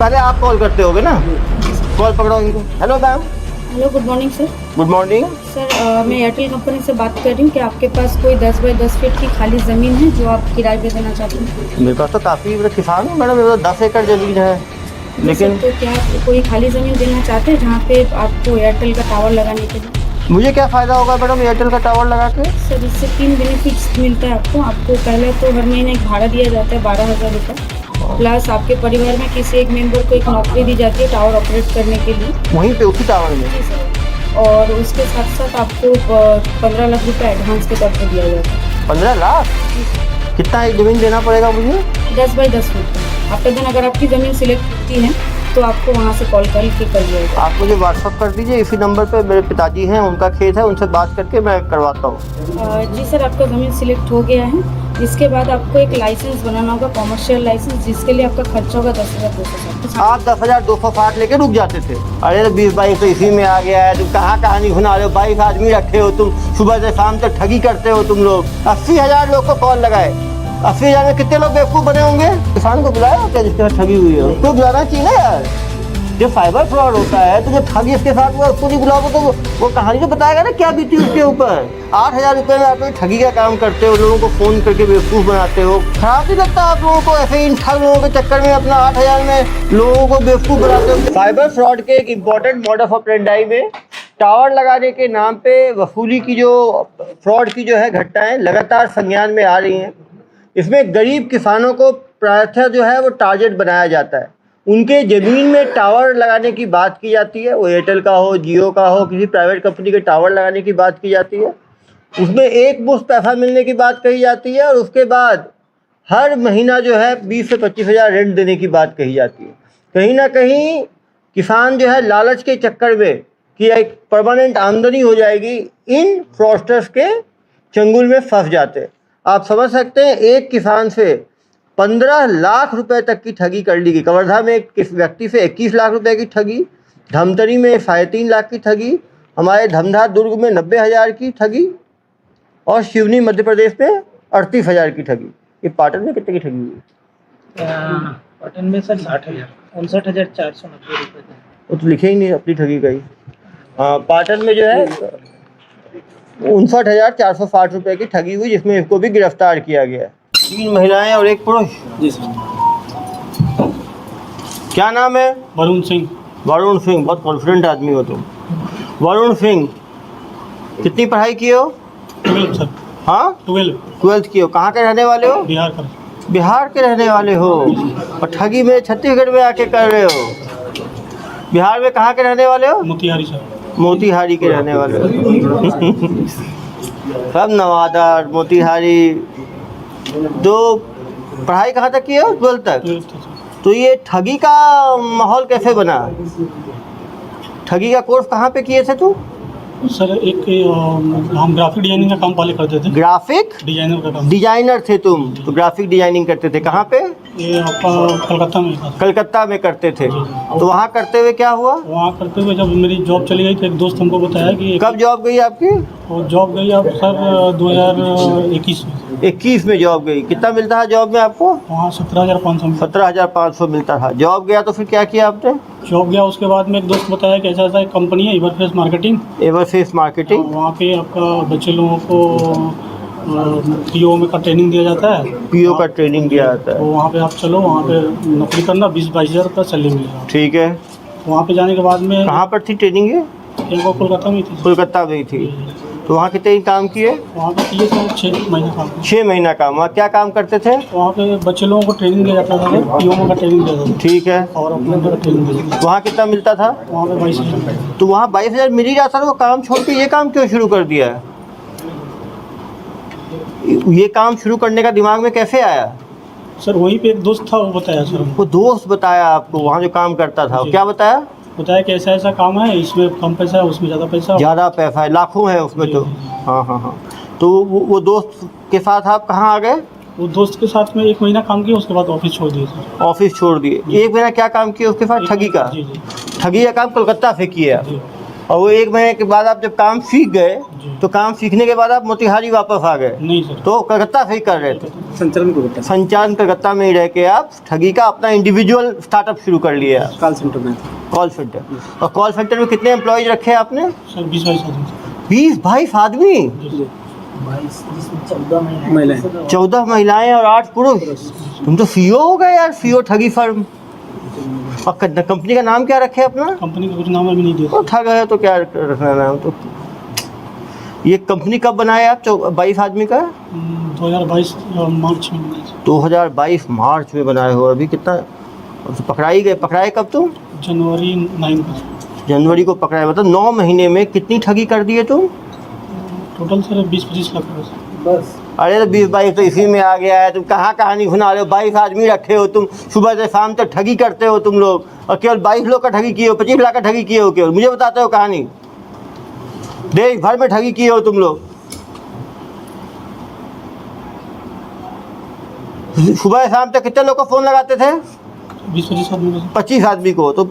पहले आप कॉल करते होगे ना, कॉल पकड़ो इनको। Hello ma'am. Hello, good morning sir. Good morning sir, मैं एयरटेल कंपनी से बात कर रही हूँ कि आपके पास कोई 10 बाई 10 फीट की खाली ज़मीन है जो आप किराए पे देना चाहते हैं? मेरे पास तो काफ़ी, मैं किसान हूँ मैडम, मेरे पास 10 एकड़ ज़मीन है। लेकिन तो क्या आप कोई खाली ज़मीन देना चाहते हैं जहाँ पे आपको एयरटेल का टावर लगाने के लिए? मुझे क्या फ़ायदा होगा मैडम एयरटेल का टावर लगा के? सर, इससे 3 बेनिफिट्स मिलता है आपको पहले तो हर महीने एक भाड़ा दिया जाता है 12,000 रुपये, प्लस आपके परिवार में किसी एक मेंबर को एक नौकरी दी जाती है टावर ऑपरेट करने के लिए। वहीं पे उसी टावर में? जी सर। और उसके साथ साथ आपको 15 लाख रुपये एडवांस के तौर पर दिया जाता है। 15 लाख? कितना एक ज़मीन देना पड़ेगा मुझे? 10 बाई 10 फीट। आफ्टर देन अगर आपकी ज़मीन सिलेक्ट होती है तो आपको वहाँ से कॉल करके कर दिया जाएगा। आप मुझे व्हाट्सअप कर दीजिए, इसी नंबर पे मेरे पिताजी हैं, उनका खेत है, उनसे बात करके मैं करवाता हूँ। जी सर, आपका ज़मीन सिलेक्ट हो गया है। इसके बाद आपको एक लाइसेंस बनाना होगा, कॉमर्शियल लाइसेंस, जिसके लिए आपका खर्चा होगा 10,260। आप 10,260 लेके रुक जाते थे। अरे 20-22 तो इसी में आ गया है, तुम कहाँ कहानी घुना रहे हो? 22 आदमी रखे हो तुम, सुबह से शाम तक ठगी करते हो तुम लोग। 80,000 लोग को कॉल लगाए, 80,000 में कितने लोग बेवकूफ़ बने होंगे? किसान को बुलाया क्या जिसके साथ ठगी हुई है? तो बुलाना चाहिए ना यार। जो साइबर फ्रॉड होता है तो जो ठगी इसके साथ हुआ उसको नहीं बुलाओगे तो वो कहानी तो बताएगा ना क्या बीती उसके ऊपर। 8,000 रुपये में आप लोग ठगी का काम करते हो, लोगों को फ़ोन करके बेवकूफ़ बनाते हो। खराब नहीं लगता आप लोगों को ऐसे इन ठग लोगों के चक्कर में अपना 8,000 में लोगों को बेवकूफ़ बनाते हो? साइबर फ्रॉड के एक इम्पॉर्टेंट मोड ऑफ ऑपरेंडाई में टावर लगाने के नाम पे वसूली की जो फ्रॉड की जो है घटनाएं लगातार संज्ञान में आ रही हैं। इसमें गरीब किसानों को प्रायः जो है वो टारगेट बनाया जाता है। उनके ज़मीन में टावर लगाने की बात की जाती है, वो एयरटेल का हो, जियो का हो, किसी प्राइवेट कंपनी के टावर लगाने की बात की जाती है। उसमें एक मुश्त पैसा मिलने की बात कही जाती है और उसके बाद हर महीना जो है 20 से 25,000 रेंट देने की बात कही जाती है। कहीं ना कहीं किसान जो है लालच के चक्कर में कि एक परमानेंट आमदनी हो जाएगी, इन फ्रॉडस्टर्स के चंगुल में फंस जाते हैं। आप समझ सकते हैं, एक किसान से 15 लाख रुपए तक की ठगी कर ली गई। कवर्धा में एक व्यक्ति से 21 लाख रुपए की ठगी, धमतरी में 3.5 लाख की ठगी, हमारे धमधा दुर्ग में 90,000 की ठगी और शिवनी मध्य प्रदेश में 38,000 की ठगी। ये पाटन में कितने की ठगी हुई? पाटन में सर 60,000, 59,490 रुपये थे। वो तो लिखे ही नहीं अपनी ठगी का ही। हाँ, पाटन में जो है 59,460 रुपये की ठगी हुई, जिसमें इसको भी गिरफ्तार किया गया है। 3 महिलाएं और 1 पुरुष। जी सर। क्या नाम है? वरुण सिंह। वरुण सिंह, बहुत कॉन्फिडेंट आदमी हो तुम। वरुण सिंह, कितनी पढ़ाई की हो? 12 सर। हाँ, 12 की हो। कहाँ के रहने वाले हो? बिहार का। बिहार के रहने वाले हो और ठगी में छत्तीसगढ़ में आके कर रहे हो। बिहार में कहाँ के रहने वाले हो? मोतिहारी सर। मोतिहारी के रहने वाले हो। सब नवादा, मोतिहारी। तो पढ़ाई कहाँ तक की हो? 12 तक। 12 सर। तो ये ठगी का माहौल कैसे बना? ठगी का कोर्स कहाँ पे किए थे तू? सर एक हम ग्राफिक डिजाइनिंग का काम पहले करते थे। ग्राफिक डिजाइनर का काम। डिजाइनर थे तुम, तो ग्राफिक डिजाइनिंग करते थे। कहाँ पे? ये आपका कलकत्ता में था। कलकत्ता में करते थे। तो वहाँ करते हुए क्या हुआ? वहाँ करते हुए जब मेरी जॉब चली गई तो एक दोस्त हमको बताया कि कब जॉब गई आपकी? वो जॉब गई अब सर 2021 में। 21 में जॉब गई। कितना मिलता है जॉब में आपको? वहाँ 17,500 में। 17,500 मिलता था। जॉब गया तो फिर क्या किया आपने? जॉब गया, उसके बाद में एक दोस्त बताया कि ऐसा ऐसा एक कंपनी है एवरफेस मार्केटिंग। एवरफेस मार्केटिंग। वहाँ पे आपका बच्चे लोगों को पीओ में का ट्रेनिंग दिया जाता है। पीओ का ट्रेनिंग दिया जाता तो है। वहाँ पे आप चलो, वहाँ पे नौकरी करना, 20-22 हज़ार रुपये सैलरी मिलेगा। ठीक है। वहाँ पे जाने के बाद में कहाँ पर थी ट्रेनिंग ये? एक और कोलकाता में थी। कोलकाता में ही थी। तो वहाँ कितने काम किए? वहाँ पे किए थे 6 महीने काम। 6 महीना काम। वहाँ क्या काम करते थे? वहाँ पे बच्चे लोगों को ट्रेनिंग दिया जाता था, पीओ में का ट्रेनिंग दिया जाता था ठीक है। और अपने का ट्रेनिंग दिया जाता वहाँ कितना मिलता था? था। वहाँ पे 22,000। तो वहाँ 22,000 मिल ही जाता था, वो काम छोड़ के ये काम क्यों शुरू कर दिया है? ये काम शुरू करने का दिमाग में कैसे आया? सर वहीं पे एक दोस्त था, वो बताया सर हमको। वो दोस्त बताया आपको वहाँ जो काम करता था? जी। क्या बताया? बताया कि ऐसा ऐसा काम है, इसमें कम पैसा है, उसमें ज़्यादा पैसा। ज़्यादा पैसा है, लाखों है उसमें तो। हाँ हाँ हाँ। तो वो दोस्त के साथ आप कहाँ आ गए? वो दोस्त के साथ में 1 महीना काम किया, उसके बाद ऑफिस छोड़ दिया सर। ऑफिस छोड़ दिए। 1 महीना क्या काम किया उसके साथ? ठगी का। जी जी ठगी का काम कोलकाता से किया। जी। और वो 1 महीने के बाद आप जब काम सीख गए तो काम सीखने के बाद आप मोतिहारी वापस आ गए, नहीं सर, तो कलकत्ता से ही कर रहे थे। संचालन कलकत्ता में ही रह के आप ठगी का अपना इंडिविजुअल स्टार्टअप शुरू कर लिया। कॉल सेंटर में। Call centre. और कॉल सेंटर में कितने एम्प्लॉयज रखे हैं आपने? सर 20-22 आदमी। 20-22 आदमी, 14 महिलाएं और 8 पुरुष। तुम तो सीईओ हो गए यार, सीईओ ठगी फर्म। और कंपनी का नाम क्या रखे अपना? कंपनी का कुछ नाम अभी नहीं दिया। तो ठग है तो क्या रखना नाम। तो ये कंपनी कब बनाया आप? 22 आदमी का 2022 मार्च में बनाया सर। 2022 मार्च में बनाए हो। अभी कितना पकड़ाए कब तुम? जनवरी 9 को। जनवरी को पकड़ाए, मतलब 9 महीने में कितनी ठगी कर दिए तुम? टोटल सर 20-25 लाख रुपये सर। बस। अरे तो 20-22 तो इसी में आ गया है। तुम कहाँ कहानी सुना रहे हो? 22 आदमी रखे हो तुम, सुबह से शाम तक ठगी करते हो तुम लोग, और केवल 22 लोग का ठगी किए हो, 25 लाख का ठगी किए हो केवल। मुझे बताते हो कहानी, देश भर में ठगी किए हो तुम लोग। सुबह शाम तक कितने लोग को फ़ोन लगाते थे? 20-25 आदमी को। 25 आदमी को। तो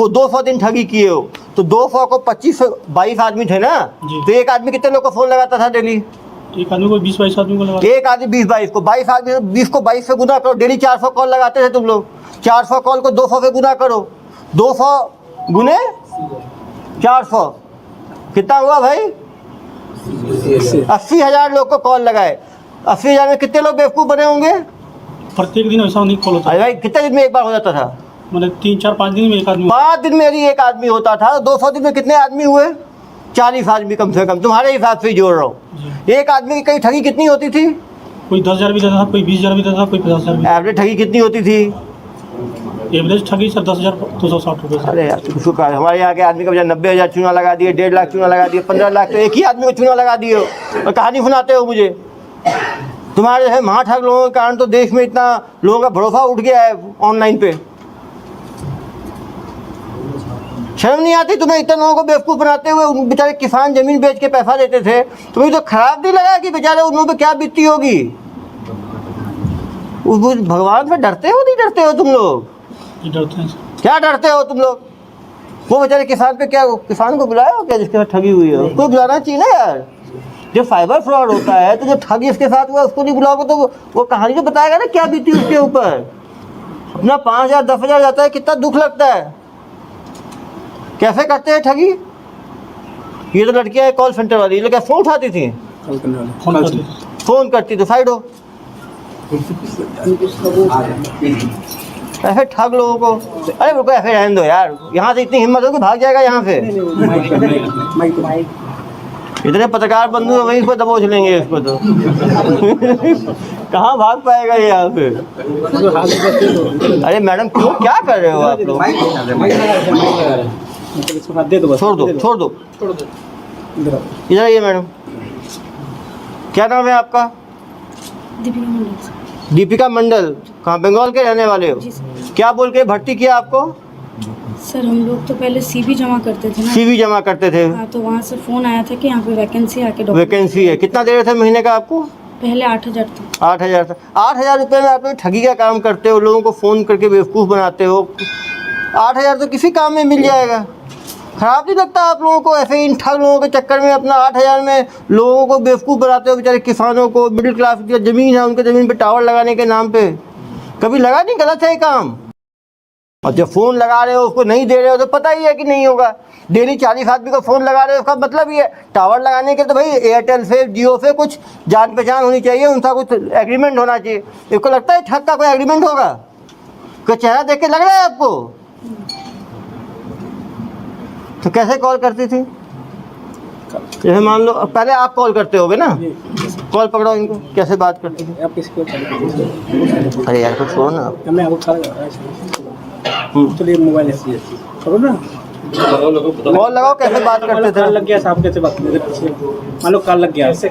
200 दिन ठगी किए हो, तो 200 को 22 आदमी थे ना, जी। तो एक आदमी कितने लोग को फ़ोन लगाता था डेली? एक आदमी को 20-22 आदमी को लगा। एक आदमी 20-22 को, 22 आदमी 20 को 22 से गुना करो, डेली 400 कॉल लगाते थे तुम लोग। 400 कॉल को 200 से गुना करो, 200 गुने 400 कितना हुआ भाई? 80,000 लोग को कॉल लगाए। 80,000 में कितने लोग बेवकूफ़ बने होंगे? प्रत्येक दिन ऐसा नहीं कॉल होता। अरे भाई कितने दिन में एक बार हो जाता था? मतलब 3-4-5 दिन में एक आदमी। 5 दिन में यदि एक आदमी होता था, 200 दिन में कितने आदमी हुए? 40 आदमी कम से कम, तुम्हारे हिसाब से ही जोड़ रहा हूँ। एक आदमी की कहीं ठगी कितनी होती थी? कोई 10,000 भी देता था, कोई 20,000 भी देता था, कोई 50,000 भी। एवरेज ठगी कितनी होती थी? एवरेज ठगी सर 10,260 रुपये सर। अरे यार उसको कहा, हमारे यहाँ के आदमी का 90,000 चूना लगा दिए, 1.5 लाख चूना लगा दिए, 15 लाख तो एक ही आदमी को चूना लगा दिए हो, और कहानी सुनाते हो मुझे। तुम्हारे जैसे महाठग लोगों के कारण तो देश में इतना लोगों का भरोसा उठ गया है ऑनलाइन पे। शर्म नहीं आती तुम्हें? इतने लोगों को बेवकूफ़ बनाते हुए। उन बेचारे किसान ज़मीन बेच के पैसा देते थे, तुम्हें तो खराब नहीं लगा कि बेचारे उन लोगों पे क्या बीतती होगी? उस भगवान से डरते हो नहीं डरते हो तुम लोग? डरते हैं सर। क्या डरते हो तुम लोग? वो बेचारे किसान पे क्या, किसान को बुलाया हो क्या जिसके साथ ठगी हुई है? उसको बुलाना चाहिए ना यार। जब साइबर फ्रॉड होता है तो जो ठग इसके साथ हुआ उसको नहीं बुलाओगे तो वो कहानी तो बताएगा ना क्या बीती उसके ऊपर। अपना 5,000 10,000 जाता है, कितना दुख लगता है। कैसे करते हैं ठगी? ये तो लड़कियां कॉल सेंटर वाली, ये लोग क्या फ़ोन उठाती थी? कॉल करने वाले। फोन करते थे। फ़ोन करती तो साइड हो। ऐसे ठग लोगों को, अरे रुको ऐसे रहने दो यार। यहाँ से इतनी हिम्मत हो कि भाग जाएगा यहाँ से। इतने पत्रकार बंधु हैं, वहीं पर दबोच लेंगे इसको तो। कहाँ भाग पाएगा ये यहाँ से? अरे मैडम क्यों, क्या कर रहे हो आप लोग? छोड़ दो इधर आइए मैडम। क्या नाम है आपका? दीपिका मंडल सर। दीपिका मंडल। कहाँ, बंगाल के रहने वाले हो? जी सर। क्या बोल के भर्ती किया आपको? सर हम लोग तो पहले सीवी जमा करते थे ना। सीवी जमा करते थे? हाँ, तो वहाँ से फ़ोन आया था कि यहाँ पे वैकेंसी आके वैकेंसी है। कितना दे रहे थे महीने का आपको? पहले 8,000 था। 8,000 था। 8,000 रुपये में आप लोग ठगी का काम करते हो, लोगों को फ़ोन करके बेवकूफ़ बनाते हो। 8,000 तो किसी काम में मिल जाएगा। खराब नहीं लगता आप लोगों को? ऐसे इन ठग लोगों के चक्कर में अपना 8,000 में लोगों को बेवकूफ़ बनाते हो। बेचारे किसानों को, मिडिल क्लास की ज़मीन है उनके ज़मीन पे टावर लगाने के नाम पे। कभी लगा नहीं गलत है ये काम? और जब फ़ोन लगा रहे हो उसको नहीं दे रहे हो तो पता ही है कि नहीं होगा। डेली 40 आदमी को फ़ोन लगा रहे हो, उसका मतलब ही है टावर लगाने के तो भाई एयरटेल से, जियो से कुछ जान पहचान होनी चाहिए, उनका कुछ एग्रीमेंट होना चाहिए। इसको लगता है ठग का कोई एग्रीमेंट होगा? कोई चेहरा देख के लग रहा है आपको? तो कैसे कॉल करती थी? जैसे मान लो पहले आप कॉल करते होगे ना, कॉल पकड़ो इनको, कैसे बात करती थी? आप किसको? अरे यार कुछ छोड़ो ना। मैं आपको चलिए मोबाइल है करो ना, कॉल लगाओ, कैसे बात करते थे? कॉल लग गया साहब, कैसे बात करते थे? मान लो कॉल लग गया, कैसे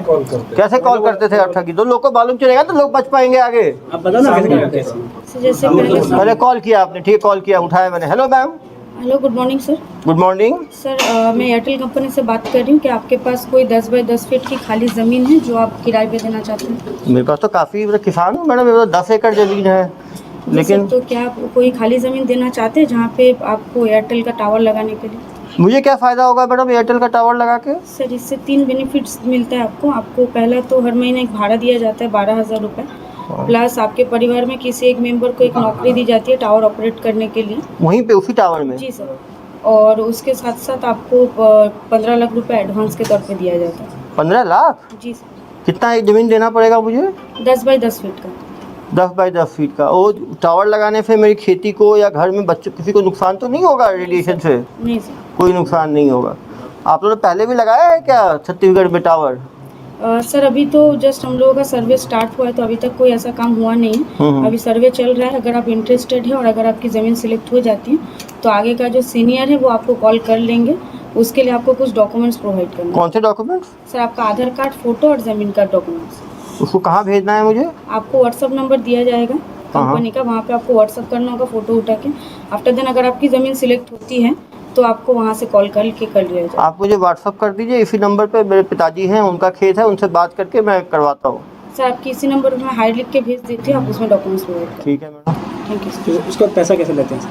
कॉल करते थे? ठगी तो लोग को मालूम चलेगा तो लोग बच पाएंगे आगे। आप बताओ ना कैसे करते हैं? सर जैसे पहले कॉल किया आपने, ठीक, कॉल किया, उठाया मैंने। Hello ma'am. Hello, good morning sir. Good morning sir मैं एयरटेल कंपनी से बात कर रही हूँ कि आपके पास कोई 10 बाई 10 फीट की खाली ज़मीन है जो आप किराए पे देना चाहते हैं? मेरे पास तो काफ़ी, मतलब किसान हूँ मैडम, मेरे पास 10 एकड़ ज़मीन है। लेकिन तो क्या आप कोई खाली ज़मीन देना चाहते हैं जहाँ पे आपको एयरटेल का टावर लगाने के लिए? मुझे क्या फ़ायदा होगा मैडम एयरटेल का टावर लगा के? सर इससे 3 बेनिफिट्स मिलता है आपको पहला तो हर महीने एक भाड़ा दिया जाता है 12,000 रुपये, प्लस आपके परिवार में किसी एक मेंबर को एक नौकरी दी जाती है टावर ऑपरेट करने के लिए। वहीं पे उसी टावर में? जी सर, और उसके साथ साथ आपको 15 लाख रुपए एडवांस के तौर पे दिया जाता है। 15 लाख? जी सर। कितना एक ज़मीन देना पड़ेगा मुझे? 10 बाई 10 फीट का। 10 बाई 10 फीट का। वो टावर लगाने से मेरी खेती को या घर में बच्चों किसी को नुकसान तो नहीं होगा रेडिएशन से? नहीं सर। कोई नुकसान नहीं होगा। आप लोगों ने पहले भी लगाया है क्या छत्तीसगढ़ में टावर? सर अभी तो जस्ट हम लोगों का सर्वे स्टार्ट हुआ है तो अभी तक कोई ऐसा काम हुआ नहीं है। अभी सर्वे चल रहा है। अगर आप इंटरेस्टेड है और अगर आपकी ज़मीन सिलेक्ट हो जाती है तो आगे का जो सीनियर है वो आपको कॉल कर लेंगे। उसके लिए आपको कुछ डॉक्यूमेंट्स प्रोवाइड करना है। कौन से डॉक्यूमेंट्स? सर आपका आधार कार्ड, फोटो और ज़मीन का डॉक्यूमेंट्स। उसको कहाँ भेजना है मुझे? आपको व्हाट्सअप नंबर दिया जाएगा कंपनी का, वहाँ पे आपको व्हाट्सअप करना होगा फ़ोटो उठा के। आफ्टर देन अगर आपकी ज़मीन सिलेक्ट होती है तो आपको वहाँ से कॉल करके कर लिया जाएगा। आप मुझे व्हाट्सअप कर दीजिए इसी नंबर पे। मेरे पिताजी हैं, उनका खेत है, उनसे बात करके मैं करवाता हूँ। सर आपकी इसी नंबर पर मैं हाई लिख के भेज देती हूँ, आप उसमें डॉक्यूमेंट्स प्रोवाइड करें। ठीक है मैडम। Thank you sir. तो उसका पैसा कैसे लेते हैं सर?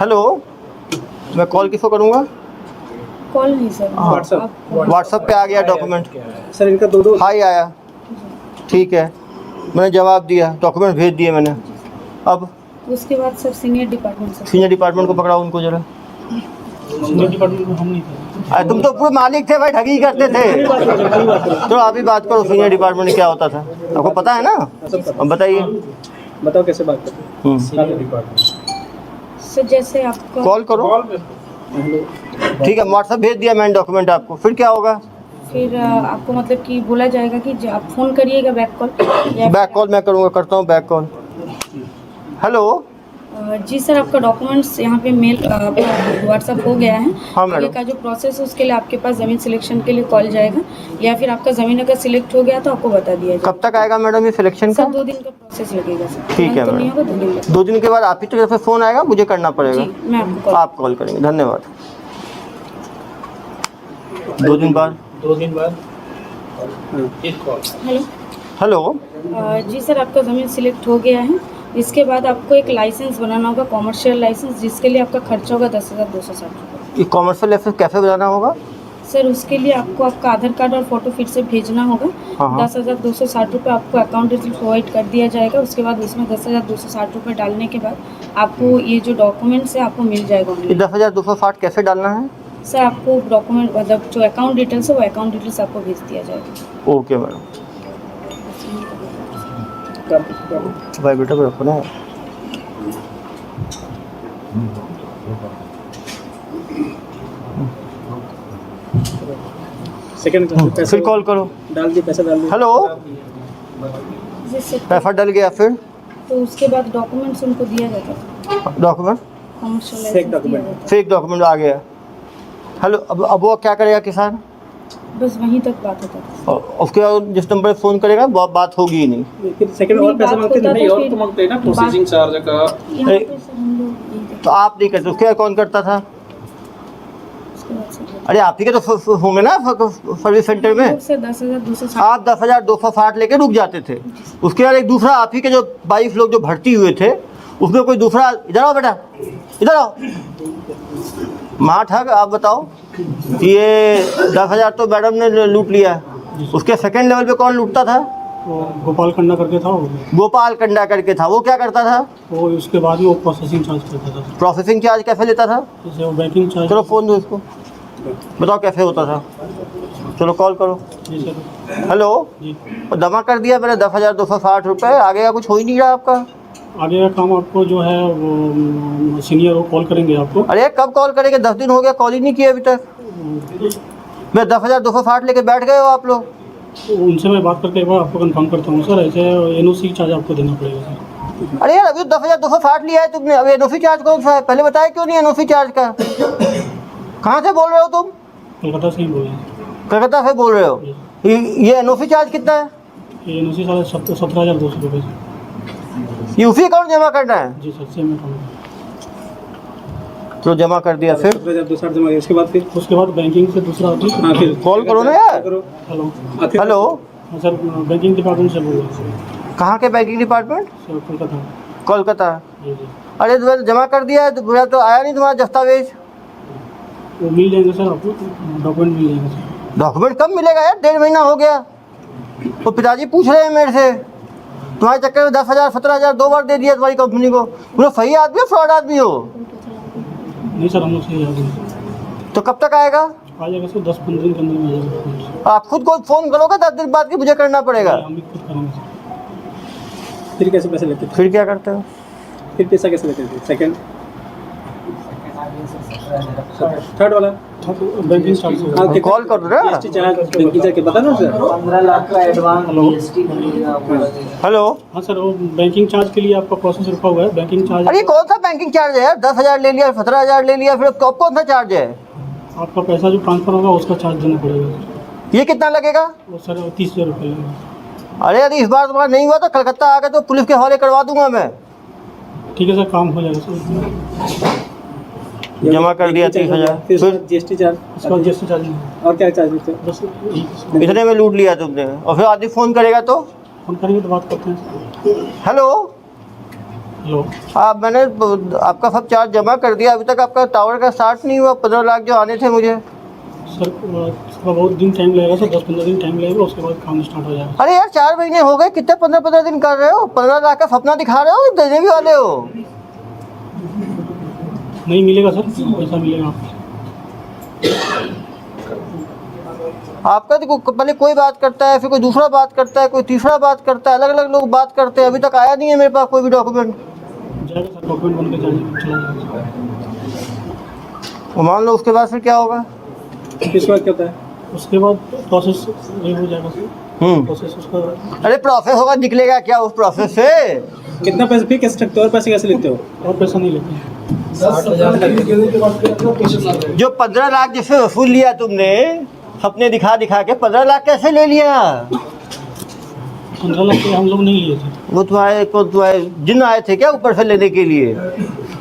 हेलो, मैं कॉल किसको करूँगा? कॉल नहीं सर, व्हाट्सएप। आप व्हाट्सएप पे आ गया डॉक्यूमेंट। सर इनका दो हाई आया, ठीक है, मैंने जवाब दिया, डॉक्यूमेंट भेज दिए मैंने। अब उसके बाद सर सीनियर डिपार्टमेंट से सीनियर डिपार्टमेंट को पकड़ाओ उनको जरा। सीनियर डिपार्टमेंट में हम नहीं थे। अरे तुम तो पूरे मालिक थे भाई, ठगी करते थे। तो आप ही बात करो सीनियर डिपार्टमेंट क्या होता था, आपको पता है ना? अब बताइए। बताओ कैसे बात करते हैं? सर जैसे आपका कॉल करो। ठीक है, व्हाट्सएप भेज दिया मैंने डॉक्यूमेंट आपको। फिर क्या होगा? फिर आपको मतलब कि बोला जाएगा कि आप फ़ोन करिएगा बैक कॉल या बैक कॉल मैं करूँगा, करता हूँ बैक कॉल। हेलो। जी सर, आपका डॉक्यूमेंट्स यहाँ पे मेल व्हाट्सअप हो गया है। हाँ आगे मैडम। का जो प्रोसेस है उसके लिए आपके पास ज़मीन सिलेक्शन के लिए कॉल जाएगा, या फिर आपका ज़मीन अगर सिलेक्ट हो गया तो आपको बता दिया जाएगा। कब तक आएगा मैडम ये सिलेक्शन का? सर 2 दिन का प्रोसेस लगेगा सर। ठीक है तुरंत तो नहीं मैडम। होगा, 2 दिन लगेगा। 2 दिन के बाद आप ही तरफ से फ़ोन आएगा, मुझे करना पड़ेगा? जी मैं आपको कॉल। आप कॉल करेंगे, धन्यवाद। 2 दिन बाद। 2 दिन बाद एक कॉल। हेलो। हेलो। जी सर, आपका ज़मीन सिलेक्ट हो गया है। इसके बाद आपको एक लाइसेंस बनाना होगा, कॉमर्शियल लाइसेंस, जिसके लिए आपका खर्चा होगा 10,260 रुपये। ये कॉमर्शियल लाइसेंस कैसे बनाना होगा? सर उसके लिए आपको आपका आधार कार्ड और फोटो फिर से भेजना होगा। हाँ। 10,260 रुपये आपको अकाउंट डिटेल प्रोवाइड कर दिया जाएगा। उसके बाद उसमें 10,260 रुपये डालने के बाद आपको ये जो डॉक्यूमेंट्स है आपको मिल जाएगा ये ऑनलाइन। 10,260 कैसे डालना है? सर आपको डॉक्यूमेंट मतलब जो अकाउंट डिटेल्स है वो अकाउंट डिटेल्स आपको भेज दिया जाएगा। Okay madam. भाई बेटा को रखो ना। सेकंड फिर कॉल करो। डाल दिए, पैसा डाल दिए। हेलो। जी सर, पैसा डल गया, फिर तो उसके बाद डॉक्यूमेंट्स उनको दिया जाता है, डॉक्यूमेंट कॉमर्शियल Fake लाइसेंस दिया document। जाता है। फेक डॉक्यूमेंट आ गया। हेलो, अब वो क्या करेगा किसान? बस वहीं तक बात होता था। और उसके बाद जिस नंबर पे फ़ोन करेगा वो बात होगी ही नहीं। फिर सेकंड और पैसा मांगते थे। नहीं, और तो मांगते हैं ना प्रोसेसिंग चार्ज का। यहाँ पे सर हम लोग यही देखते तो आप नहीं करते, उसके बाद कौन करता था? हैं। उसके बाद सर अरे आप ही के तो होंगे ना सर्विस सेंटर में। लोग सर 10,260 आप 10,260 लेके रुक जाते थे। उसके बाद एक दूसरा आप ही के जो 22 लोग जो भर्ती हुए थे उसमें कोई दूसरा, इधर आओ बेटा, इधर आओ, माँ ठग। आप बताओ, ये 10,000 तो मैडम ने लूट लिया है। उसके सेकंड लेवल पे कौन लूटता था? वो गोपाल खन्ना करके था वो। गोपाल कंडा करके था। वो क्या करता था? वो उसके बाद में वो प्रोसेसिंग चार्ज करता था। प्रोसेसिंग चार्ज कैसे लेता था? जैसे वो बैंकिंग चार्ज। चलो फ़ोन दो इसको, बताओ कैसे होता था। चलो कॉल करो। जी सर। हेलो। जी। जमा कर दिया मैंने 10,260 रुपये। आगे का कुछ हो ही नहीं रहा आपका। आगे का काम आपको जो है वो सीनियर वो कॉल करेंगे आपको। अरे कब कॉल करेंगे? 10 दिन हो गया, कॉल ही नहीं किया अभी तक। मैं 10,260 लेके बैठ गए हो आप लोग। उनसे मैं बात करके एक बार आपको कंफर्म करता हूँ सर। ऐसे एनओसी चार्ज आपको देना पड़ेगा सर। अरे यार, अभी 10,260 लिया है तुमने, अब एनओसी चार्ज कौन सा है? पहले बताया क्यों नहीं एनओसी चार्ज का? कहाँ से बोल रहे हो तुम? कोलकाता से ही बोल रहे हैं। कलकत्ता से बोल रहे हो? ये एनओसी चार्ज कितना है? ये एनओसी साढ़े 17,200 रुपये सर। ये उसी अकाउंट जमा करना है? जी सर, सेम अकाउंट। तो जमा कर दिया, फिर 17,260 जमा किया। उसके बाद बैंकिंग से दूसरा आदमी। हाँ फिर कॉल करो ना यार। करो। हेलो। हेलो। हाँ सर, बैंकिंग डिपार्टमेंट से बोल रहे हैं सर। कहाँ के banking department? Sir Kolkata. Kolkata. जी जी। अरे तो जमा कर दिया है तो पूरा तो आया नहीं तुम्हारा दस्तावेज। वो मिल जाएंगे सर आपको, डॉक्यूमेंट मिल जाएंगे सर। डॉक्यूमेंट कब मिलेगा यार, 1.5 महीना हो गया। वो पिताजी पूछ रहे हैं मेरे से, तुम्हारे चक्कर में 10,000 17,000 2 बार दे दिया तुम्हारी कंपनी को। तुम सही आदमी हो फ्रॉड आदमी हो? नहीं सर, हम लोग सही आ तो कब तक आएगा? जाएगा सर, 10-15 दिन के अंदर में आ जाएगा। आप खुद को फ़ोन करोगे 10 दिन बाद की मुझे करना पड़ेगा? हम भी खुद करेंगे सर। फिर कैसे पैसे लेते थे? फिर क्या करते हो? फिर पैसा कैसे लेते थे? सेकंड थर्ड वाला बैंकिंग चार्ज हाँ, कितना- कॉल कर रहे GST चार्ज बैंकिंग चार्ज के बता दो सर। 15 लाख का एडवांस जीएसटी लगेगा। हेलो। हाँ सर, वो बैंकिंग चार्ज के लिए आपका प्रोसेस रुका हुआ है। बैंकिंग चार्ज अरे कौन सा बैंकिंग चार्ज है यार? 10,000 ले लिया, 17,000 ले लिया, फिर अब कौन सा चार्ज है? आपका पैसा जो ट्रांसफर होगा उसका चार्ज देना पड़ेगा। ये कितना लगेगा? वो सर 30,000 रुपये लगेगा। अरे यदि इस बार तुम्हारा नहीं हुआ तो कलकत्ता आकर तो पुलिस के हवाले करवा दूंगा मैं। ठीक है सर, काम हो जाएगा सर। जमा कर दिया 30,000। फिर फिर GST चार्ज, इसका GST चार्ज नहीं, और क्या चार्ज लेते हो? बस यही। इतने में लूट लिया तुमने, और फिर आदमी फ़ोन करेगा तो फोन करेंगे तो बात करते हैं। हेलो। हेलो। आप मैंने आपका सब चार्ज जमा कर दिया, अभी तक आपका टावर का स्टार्ट नहीं हुआ। 15 लाख जो आने थे मुझे। सर उसका बहुत दिन टाइम लगेगा सर, 10-15 दिन टाइम लगेगा, उसके बाद काम स्टार्ट हो जाएगा। अरे यार 4 महीने हो गए, कितने 15-15 दिन कर रहे हो? 15 लाख का सपना दिखा रहे हो, देने भी वाले हो? नहीं मिलेगा सर, पैसा मिलेगा आपको। आपका देखो, पहले कोई बात करता है, फिर कोई दूसरा बात करता है, कोई तीसरा बात करता है, अलग अलग लोग बात करते हैं। अभी तक आया नहीं है मेरे पास कोई भी डॉक्यूमेंट। जाएगा सर, डॉक्यूमेंट बन के चला जाएगा। मान लो उसके बाद फिर क्या होगा? फिर उसके बाद क्या होता है? उसके बाद प्रोसेस ये हो जाएगा सर। प्रोसेस उसका अरे प्रोसेस होगा, निकलेगा क्या उस प्रोसेस से? कितना पैसे फिर कैसे रखते हो और पैसे कैसे लेते हो? और पैसा नहीं लेते हैं। 60,000 जो 15 लाख जिससे वसूल लिया तुमने, सपने दिखा दिखा के 15 लाख कैसे ले लिया? 15 लाख के हम लोग नहीं लिए थे। वो तुम्हारे जिन आए थे क्या ऊपर से लेने के लिए?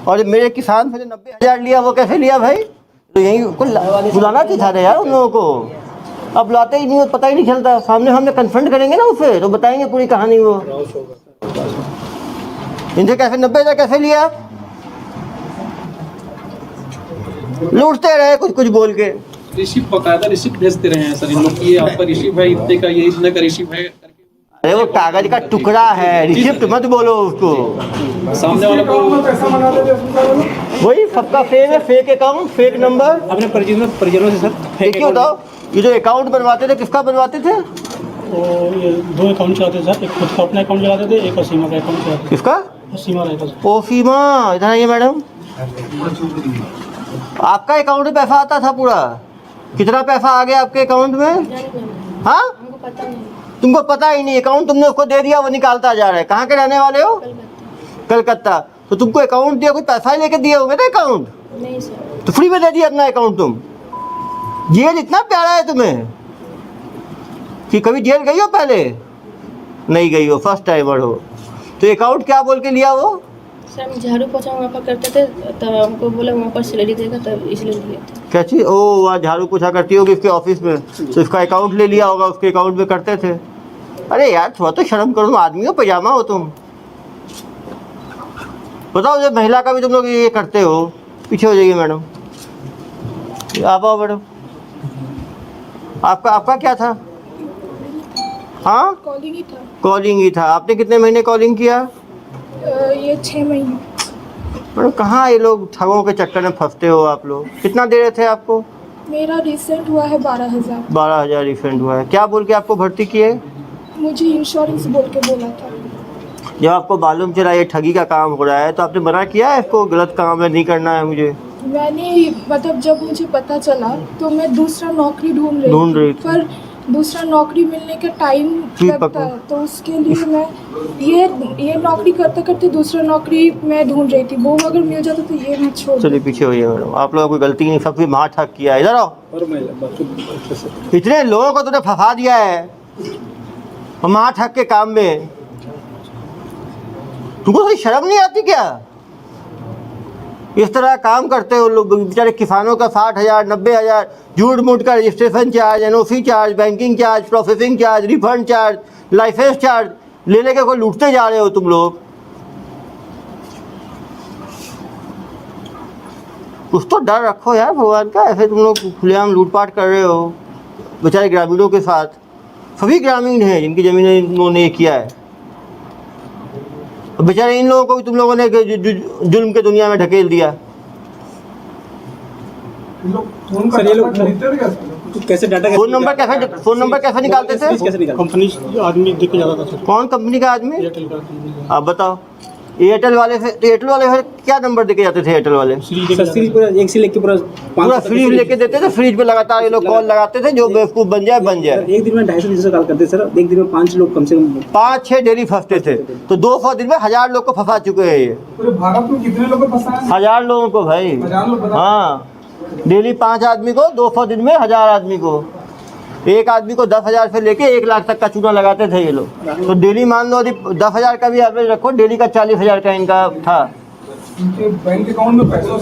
और मेरे किसान से 90,000 लिया, वो कैसे लिया भाई? तो यही बुलाना चाहिए था यार उन लोगों को। अब बुलाते ही नहीं, वो पता ही नहीं चलता। सामने हमने कन्फ्रंट करेंगे ना उसे, तो बताएंगे पूरी कहानी। वो इनसे कैसे 90,000 कैसे लिया? लूटते रहे कुछ कुछ बोल के। रिसिप्ट बकायदा रिसिप्ट भेजते रहे हैं सर इन लोग की, ये आपका रिसिप्ट है इतने का, ये इतने का रिसिप्ट है करके। अरे वो कागज का टुकड़ा है, रिसिप्ट मत बोलो उसको। सामने वाले को वही सबका फेक है, फेक अकाउंट, फेक नंबर। अपने परिजनों से सर एक ही बताओ, ये जो अकाउंट बनवाते थे किसका बनवाते थे? तो ये 2 अकाउंट चलाते थे सर, एक खुद का अपना अकाउंट चलाते थे, एक सीमा का अकाउंट चलाते किसका? थे। सीमा रहता सर। ओ सीमा, इधर आइए मैडम। आपका अकाउंट में पैसा आता था पूरा? कितना पैसा आ गया आपके अकाउंट में? हाँ, हमको पता नहीं। तुमको पता ही नहीं। अकाउंट तुमने उसको दे दिया, वो निकालता जा रहा है। कहाँ के रहने वाले हो? कलकत्ता। तो तुमको अकाउंट दिया, कोई पैसा ही लेके दिए होंगे ना अकाउंट? नहीं सर। तो फ्री में दे दिया अपना अकाउंट तुम? जेल इतना प्यारा है तुम्हें कि कभी जेल गई हो पहले? नहीं गई हो, फर्स्ट टाइमर हो। तो अकाउंट क्या बोल के लिया वो? सर हम झाड़ू पोछा वहाँ पर करते थे, तब हमको बोला वहाँ पर सैलरी देगा, तब इसलिए लिए थे। क्या चीज़? ओ वहाँ झाड़ू पोछा करती होगी इसके ऑफिस में, तो इसका अकाउंट ले लिया होगा, उसके अकाउंट में करते थे। अरे यार थोड़ा तो शर्म करो, तुम आदमी हो, पजामा हो तुम। बताओ, जब महिला का भी तुम लोग ये करते हो। पीछे हो जाइए मैडम, आप आओ मैडम। आपका क्या था? हाँ, कॉलिंग ही था। कॉलिंग ही था। आपने कितने महीने कॉलिंग किया? ये 6 महीने। मैडम कहाँ ये लोग ठगों के चक्कर में फंसते हो आप लोग? कितना दे रहे थे आपको? मेरा रिसेंट हुआ है 12,000। 12,000 रिफंड हुआ है। क्या बोल के आपको भर्ती किए? मुझे इंश्योरेंस बोल के बोला था। जब आपको मालूम चला ये ठगी का काम हो रहा है, तो आपने मना किया है इसको, गलत काम है, नहीं करना है मुझे? मैंने मतलब जब मुझे पता चला तो मैं दूसरा नौकरी ढूंढ रही थी, पर दूसरा नौकरी मिलने का टाइम लगता है, तो उसके लिए मैं ये नौकरी करते करते दूसरा नौकरी मैं ढूंढ रही थी। वो अगर मिल जाता तो ये मैं छोड़। चलिए पीछे होइए मैडम, आप लोगों को कोई गलती नहीं, सबसे मार ठग किया है। इधर आओ। और मैं अच्छे से इतने लोगों को तूने फंसा दिया है मार ठग के काम में। तुमको कोई शर्म नहीं आती क्या? इस तरह काम करते हो लोग बेचारे किसानों का 60,000 90,000 झूठ मूठ का registration charge, NOC charge, banking charge, processing charge, refund charge, licence charge ले लेके कोई लूटते जा रहे हो तुम लोग। कुछ तो डर रखो यार भगवान का। ऐसे तुम लोग खुलेआम लूटपाट कर रहे हो बेचारे ग्रामीणों के साथ। सभी ग्रामीण हैं जिनकी ज़मीनें इन्होंने ये किया है। बेचारे इन लोगों को भी तुम लोगों ने जुल्म के दुनिया में ढकेल दिया। सर ये लोग कैसे डाटा फ़ोन नंबर कैसे निकालते थे? कैसे निकालते? कंपनी आदमी दिख के जाता था सर, कौन कंपनी का आदमी? एयरटेल का कंपनी का। आप बताओ। एयरटेल वाले से क्या नंबर देके जाते थे एयरटेल वाले? सर सीरीज पूरा एक से लेके पूरा पूरा फ्रीज लेके देते थे। फ्रीज पे लगातार ये लोग कॉल लगाते थे, जो बेवकूफ़ बन जाए बन जाए। एक दिन में 250-300 कॉल करते सर। एक दिन में 5 लोग कम से कम 5-6 डेली फंसते थे, तो 200 दिन में 1000 लोग को फंसा चुके हैं ये। पूरे भारत में कितने लोगों को फंसा है? 1000 लोगों को भाई। 1000 लोग बता। हाँ, डेली 5 आदमी को, 200 दिन में 1000 आदमी को। एक आदमी को 10,000 से लेके 1 लाख तक का चूना लगाते थे ये लोग। तो डेली मान लो 10,000 का भी एवरेज रखो, डेली का 40,000 का इनका था। उनके बैंक अकाउंट में पैसा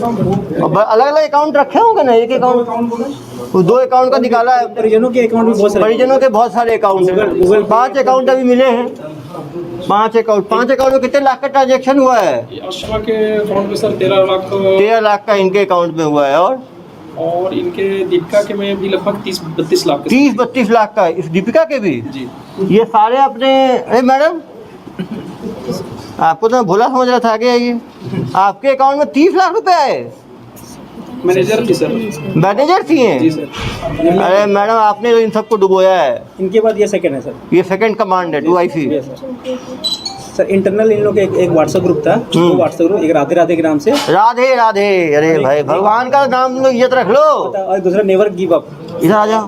अलग अलग अकाउंट रखे होंगे ना, एक अकाउंट, वो 2 अकाउंट का निकाला है। परिजनों के अकाउंट में बहुत सारे परिजनों के बहुत सारे अकाउंट हैं। 5 अकाउंट अभी मिले हैं। 5 अकाउंट में कितने लाख का ट्रांजेक्शन हुआ है? अशफा के अकाउंट में सर 13 लाख 13 लाख का इनके अकाउंट में हुआ है। और इनके दीपिका के में भी लगभग 30-32 लाख 30-32 लाख का इस दीपिका के भी जी। ये सारे अपने। अरे मैडम, आपको तो मैं भोला समझ रहा था। आगे आइए। आपके अकाउंट में 30 लाख रुपए आए? मैनेजर थी सर। मैनेजर थी हैं? जी सर। अरे मैडम, आपने तो इन सबको डुबोया है। इनके बाद ये सेकंड है सर। ये सेकंड कमांड है 2IC। सर इंटरनल इन लोग एक व्हाट्सएप ग्रुप था, वो व्हाट्सएप ग्रुप एक राधे राधे के नाम से। राधे राधे, अरे भाई भगवान का नाम तुम लोग इज्जत रख लो। और दूसरा नेवर गिव अप। इधर आ जाओ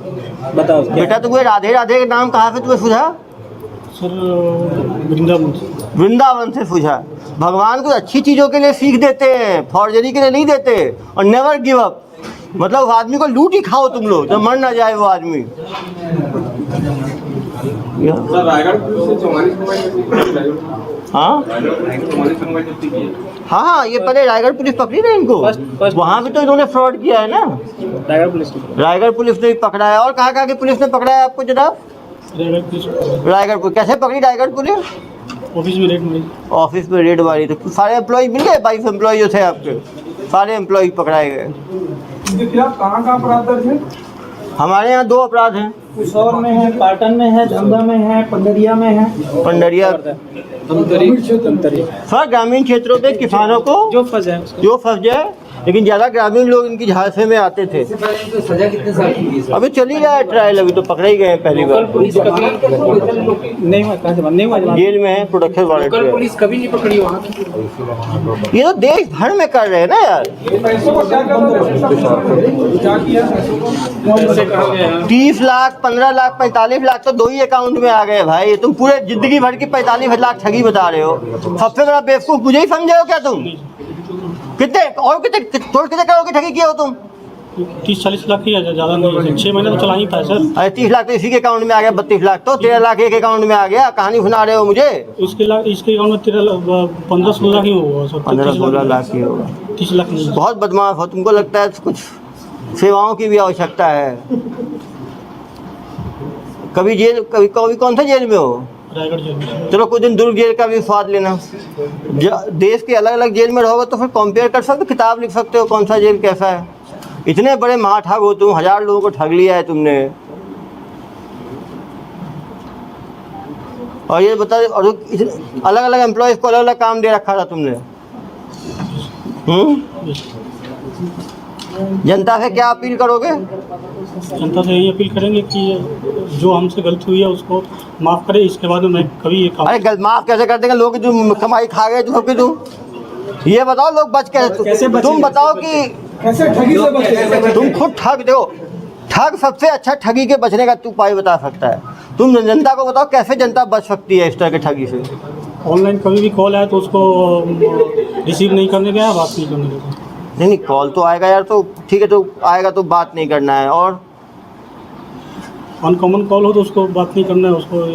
बताओ बेटा, तुम्हें राधे राधे का नाम कहाँ से तुम्हें सूझा? सर वृंदावन से। वृंदावन से सूझा। भगवान को अच्छी चीज़ों के लिए सीख देते हैं, फॉर्जरी के लिए नहीं देते। और नेवर गिव अप मतलब उस आदमी को लूट ही खाओ तुम लोग, तो मर ना जाए वो आदमी। हाँ हाँ, ये पहले रायगढ़ पुलिस पकड़ी ना इनको। वहाँ भी तो इन्होंने फ्रॉड किया है ना। रायगढ़ पुलिस ने भी पकड़ा है। और कहाँ की पुलिस ने पकड़ा है आपको जनाब? रायगढ़ पुलिस। कैसे पकड़ी रायगढ़ पुलिस? ऑफिस में रेड मारी। ऑफिस में रेड मारी तो सारे एम्प्लॉय मिल गए। 22 एम्प्लॉय जो थे आपके, सारे एम्प्लॉय पकड़ाए गए। इनके खिलाफ कहाँ अपराध दर्ज है? हमारे यहाँ 2 अपराध हैं। कुशौर में है, पाटन में है, धंधा में है, पंडरिया में है। पंडरिया सर ग्रामीण क्षेत्रों में किसानों को जो फंस जाए, लेकिन ज़्यादा ग्रामीण लोग इनकी झांसे में आते थे। तो सजा कितने साल की है? अभी चली रहा है ट्रायल, अभी तो पकड़े ही गए हैं पहली बार। नहीं हुआ, कहाँ से नहीं हुआ? जेल में है, प्रोडक्शन वारंट पे। पुलिस कभी नहीं पकड़ी वहाँ। ये तो देश भर में कर रहे हैं ना यार। पैसों को क्या किया? 30 लाख, 15 लाख, 45 लाख तो 2 ही अकाउंट में आ गए भाई। तुम पूरे जिंदगी भर की 45 लाख ठगी बता रहे हो। सबसे बड़ा बेवकूफ मुझे ही समझे हो क्या तुम? कितने करोड़ की ठगी किए हो तुम? 30-40 लाख ही है, ज़्यादा नहीं है। 6 महीने तो चला ही था सर। अरे 30 लाख तो इसी के अकाउंट में आ गया। 32 लाख तो 13 लाख एक अकाउंट में आ गया। कहानी सुना रहे हो मुझे? इसके अकाउंट में 15-16 लाख ही होगा सर। 15-16 लाख ही होगा। 30 लाख नहीं। बहुत बदमाश हो। तुमको लगता है कुछ सेवाओं की भी आवश्यकता है। कभी कौन सा जेल में हो? रायगढ़ जेल में। चलो कुछ दिन दुर्ग जेल का भी स्वाद लेना। देश के अलग अलग जेल में रहोगे तो फिर कंपेयर कर सकते हो, किताब लिख सकते हो कौन सा जेल कैसा है। इतने बड़े महाठग हो तुम, 1000 लोगों को ठग लिया है तुमने। और ये बता, और अलग अलग एम्प्लॉयज़ को अलग अलग काम दे रखा था तुमने। जनता से क्या अपील करोगे? जनता से यही अपील करेंगे कि जो हमसे गलती हुई है उसको माफ़ करें। इसके बाद मैं कभी ये काम। अरे माफ़ कैसे कर देंगे? लोग तुम कमाई खा गए तुम। ये बताओ लोग बच कैसे? तुम बताओ कि कैसे ठगी से बचे? तुम खुद ठग दो। ठग सबसे अच्छा ठगी के बचने का तू उपाय बता सकता है। तुम जनता को बताओ कैसे जनता बच सकती है इस तरह के ठगी से। ऑनलाइन कभी भी कॉल आए तो उसको रिसीव नहीं करने गया, बात नहीं करने देगा। नहीं, कॉल तो आएगा यार, तो ठीक है, तो आएगा तो बात नहीं करना है। और अनकॉमन कॉल हो तो उसको बात नहीं करना है, उसको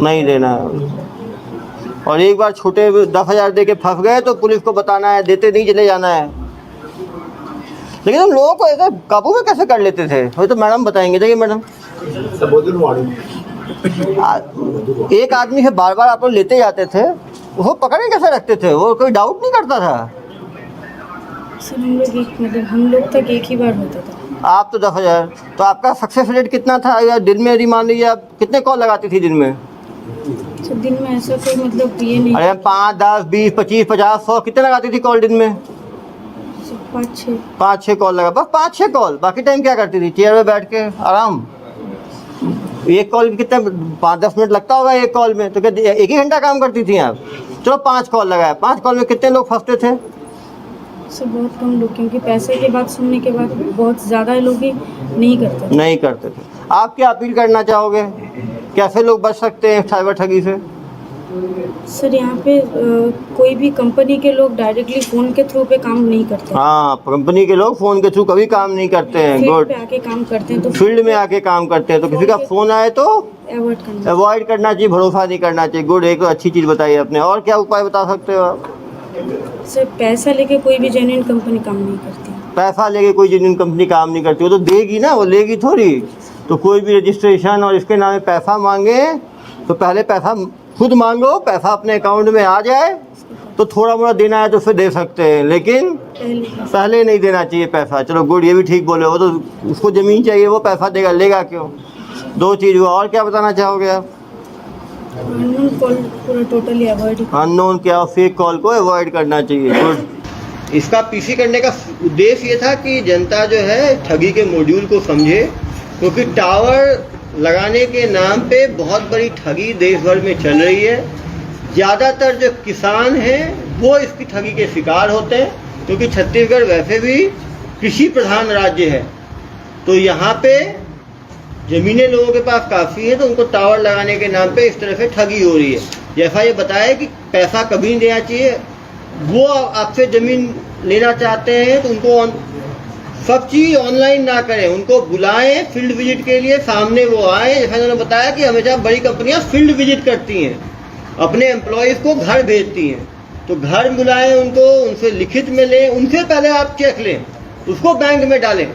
नहीं देना है। और एक बार छोटे 10,000 दे के फंस गए तो पुलिस को बताना है, देते नहीं चले जाना है। लेकिन हम लोगों को ऐसे काबू में कैसे कर लेते थे? वो तो मैडम बताएंगे। देखिए मैडम, एक आदमी से बार बार आप लोग लेते जाते थे, वो पकड़े कैसे रखते थे? वो कोई डाउट नहीं करता था? सर हम लोग तक एक ही बार होता था। आप तो 10,000, तो आपका सक्सेस रेट कितना था? या दिन में यदि मान लीजिए आप कितने कॉल लगाती थी दिन में? सर दिन में ऐसा कोई मतलब ये नहीं। अरे 5, 10, 20, 25, 50, 100 कितने लगाती थी कॉल दिन में? सर 5-6। 5-6 कॉल लगा, बस 5-6 कॉल। बाकी टाइम क्या करती थी? चेयर में बैठ के आराम। एक कॉल में कितने 5-10 मिनट लगता होगा एक कॉल में, तो क्या एक ही घंटा काम करती थी आप? चलो 5 कॉल लगाया, 5 कॉल में कितने लोग फंसते थे? सर बहुत कम लोग, क्योंकि पैसे की बात सुनने के बाद बहुत ज़्यादा लोग ही नहीं करते। नहीं करते थे। आप क्या अपील करना चाहोगे? कैसे लोग बच सकते हैं साइबर ठगी से? सर यहाँ पे कोई भी कंपनी के लोग डायरेक्टली फ़ोन के थ्रू पे काम नहीं करते। हाँ, कंपनी के लोग फ़ोन के थ्रू कभी काम नहीं करते हैं। Field good. पे आके काम करते हैं, तो फील्ड में आके काम करते हैं, तो किसी का फ़ोन आए तो अवॉइड करना चाहिए, भरोसा नहीं करना चाहिए। गुड, एक अच्छी चीज़ बताई आपने। और क्या उपाय बता सकते हो आप? सर पैसा लेके कोई भी जेन्युइन कंपनी काम नहीं करती। पैसा लेके कोई जेन्युइन कंपनी काम नहीं करती, वो तो देगी ना, वो लेगी थोड़ी। तो कोई भी रजिस्ट्रेशन और इसके नाम पे पैसा मांगे तो पहले पैसा खुद मांगो, पैसा अपने अकाउंट में आ जाए तो थोड़ा मोड़ा देना है तो फिर दे सकते हैं, लेकिन पहले नहीं देना चाहिए पैसा। चलो गुड, ये भी ठीक बोले। वो तो उसको ज़मीन चाहिए, वो पैसा देगा, लेगा क्यों? 2 चीज़ हुआ। और क्या बताना चाहोगे आप? अननोन कॉल पूरा टोटली अवॉइड। अननोन क्या, फेक कॉल को अवॉइड करना चाहिए। गुड। इसका पीसी करने का उद्देश्य ये था कि जनता जो है ठगी के मॉड्यूल को समझे, क्योंकि टावर लगाने के नाम पे बहुत बड़ी ठगी देश भर में चल रही है। ज़्यादातर जो किसान हैं वो इसकी ठगी के शिकार होते हैं, क्योंकि छत्तीसगढ़ वैसे भी कृषि प्रधान राज्य है, तो यहाँ पे ज़मीनें लोगों के पास काफ़ी है, तो उनको टावर लगाने के नाम पे इस तरह से ठगी हो रही है। जैसा ये बताया कि पैसा कभी नहीं देना चाहिए। वो आपसे ज़मीन लेना चाहते हैं तो उनको सब चीज़ ऑनलाइन ना करें, उनको बुलाएं फील्ड विजिट के लिए, सामने वो आए। जैसा उन्होंने बताया कि हमेशा बड़ी कंपनियां फील्ड विजिट करती हैं, अपने एम्प्लॉयज़ को घर भेजती हैं, तो घर बुलाएं उनको, उनसे लिखित में लें, उनसे पहले आप चेक लें, उसको बैंक में डालें,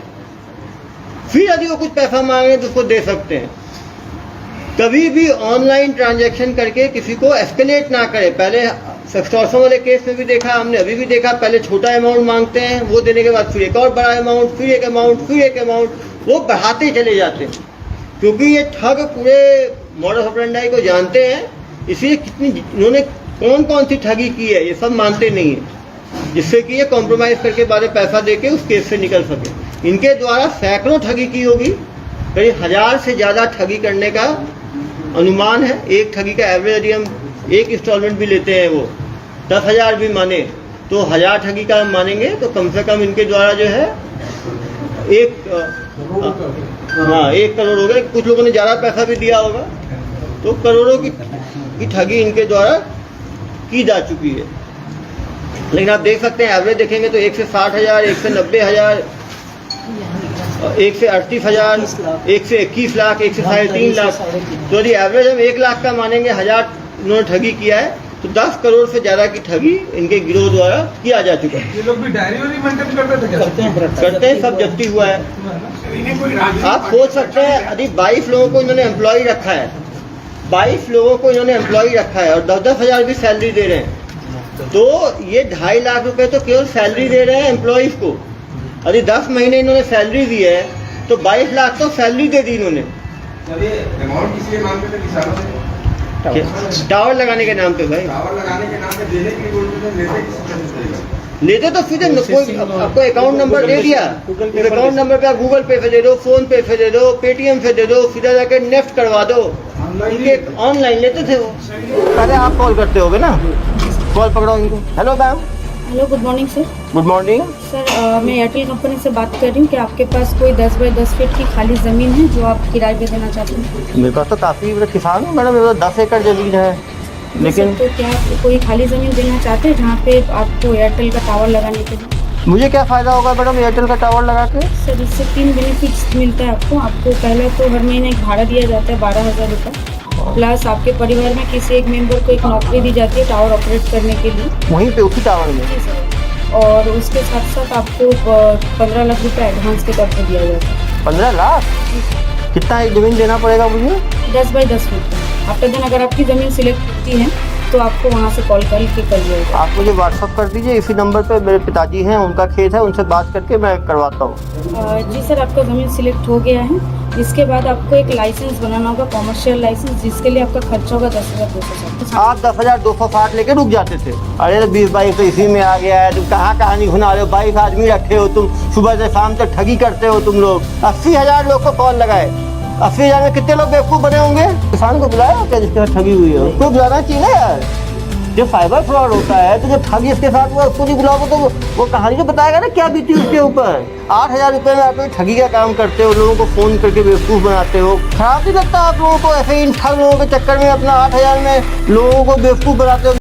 फिर यदि वो कुछ पैसा मांगे तो उसको दे सकते हैं। कभी भी ऑनलाइन ट्रांजैक्शन करके किसी को एस्केलेट ना करें। पहले एक्सटॉर्शन वाले केस में भी देखा हमने, अभी भी देखा, पहले छोटा अमाउंट मांगते हैं, वो देने के बाद फिर एक और बड़ा अमाउंट, फिर एक अमाउंट, फिर एक अमाउंट, वो बढ़ाते चले जाते हैं। क्योंकि ये ठग पूरे मॉडस ऑपरेंडी को जानते हैं, इसलिए कितनी इन्होंने कौन कौन सी ठगी की है ये सब मानते नहीं है, जिससे कि ये कॉम्प्रोमाइज़ करके बाद में पैसा दे के उस केस से निकल सके। इनके द्वारा सैकड़ों ठगी की होगी, करीब 1000 से ज़्यादा ठगी करने का अनुमान है। एक ठगी का एवरेज यदि हम एक इंस्टॉलमेंट भी लेते हैं, वो 10,000 भी माने तो 1000 ठगी का हम मानेंगे तो कम से कम इनके द्वारा जो है 1 करोड़ हो गए। कुछ लोगों ने ज़्यादा पैसा भी दिया होगा, तो करोड़ों की ठगी इनके द्वारा की जा चुकी है। लेकिन आप देख सकते हैं एवरेज देखेंगे तो 1 से 60,000, 1 से 90,000, 1 से 38,000, 1 से 21 लाख, 1 से 3.5 लाख। तो यदि एवरेज हम 1 लाख का मानेंगे, 1000 इन्होंने ठगी किया है, तो 10 करोड़ से ज़्यादा की ठगी इनके गिरोह द्वारा किया जा चुका है। ये लोग भी डायरी वारी मेंटेन करते थे क्या? करते हैं, सब जब्ती हुआ है। आप सोच सकते हैं यदि 22 लोगों को इन्होंने एम्प्लॉय रखा है, 22 लोगों को इन्होंने एम्प्लॉय रखा है और 10-10 हज़ार भी सैलरी दे रहे हैं, तो ये 2.5 लाख रुपए तो केवल सैलरी दे रहे हैं एम्प्लॉयज़ को। यदि 10 महीने इन्होंने सैलरी दी है तो 22 लाख तो सैलरी दे दी इन्होंने। अमाउंट किसी के नाम पे था, किसानों से टावर लगाने के नाम पे। भाई टावर लगाने के नाम पे देने के लिए बोलते थे, लेते तो सीधे कोई आपको अकाउंट नंबर दे दिया, अकाउंट नंबर पे आप गूगल पे से दे दो, फोन पे से दे दो, पेटीएम से दे दो, सीधा जाके नेफ्ट करवा दो। ऑनलाइन लेते थे वो। पहले आप कॉल करते होगे ना, कॉल पकड़ो इनको। Hello ma'am. Hello, good morning sir. Good morning sir, मैं एयरटेल कंपनी से बात कर रही हूँ कि आपके पास कोई 10 बाई 10 फीट की खाली ज़मीन है जो आप किराए पे देना चाहते हैं? मेरे पास तो काफ़ी, मैं किसान हूँ मैडम, मेरे पास 10 एकड़ ज़मीन है। लेकिन तो क्या आप कोई खाली ज़मीन देना चाहते हैं जहाँ पे आपको एयरटेल का टावर लगाने के लिए? मुझे क्या फ़ायदा होगा मैडम एयरटेल का टावर लगा के? सर, इससे 3 बेनिफिट्स मिलता है आपको। पहला तो हर महीने एक भाड़ा दिया जाता है 12,000 रुपये, प्लस आपके परिवार में किसी एक मेंबर को एक नौकरी दी जाती है टावर ऑपरेट करने के लिए, वहीं पे उसी टावर में। जी सर। और उसके साथ साथ आपको 15 लाख रुपये एडवांस के तौर पर दिया जाता है। 15 लाख? कितना एक ज़मीन देना पड़ेगा मुझे? 10 बाई 10 फीट। आफ्टर देन अगर आपकी ज़मीन सिलेक्ट होती है तो आपको वहाँ से कॉल करके कर लिएगा। आप मुझे व्हाट्सअप कर दीजिए इसी नंबर पे, मेरे पिताजी हैं, उनका खेत है, उनसे बात करके मैं करवाता हूँ। जी सर, आपका ज़मीन सिलेक्ट हो गया है। इसके बाद आपको एक लाइसेंस बनाना होगा, कॉमर्शियल लाइसेंस, जिसके लिए आपका खर्चा होगा 10,260। आप 10,260 लेके रुक जाते थे। अरे 20 बाइक तो इसी में आ गया है, तुम कहाँ कहानी घुना रहे हो, 22 आदमी रखे हो तुम, सुबह से शाम तक ठगी करते हो तुम लोग। 80,000 लोग को कॉल लगाए, 80,000 में कितने लोग बेवकूफ़ बने होंगे? किसान को बुलाया क्या जिसके साथ ठगी हुई है? उसको बुलाना चाहिए ना यार। जो साइबर फ्रॉड होता है तो जो ठगी इसके साथ हुआ उसको नहीं बुलाओगे तो वो कहानी तो बताएगा ना क्या बीती उसके ऊपर। 8,000 रुपये में आप लोग ठगी का काम करते हो, लोगों को फ़ोन करके बेवकूफ़ बनाते हो। खराब नहीं लगता आप लोगों को ऐसे इन ठग लोगों के चक्कर में अपना 8,000 में लोगों को बेवकूफ़ बनाते हो?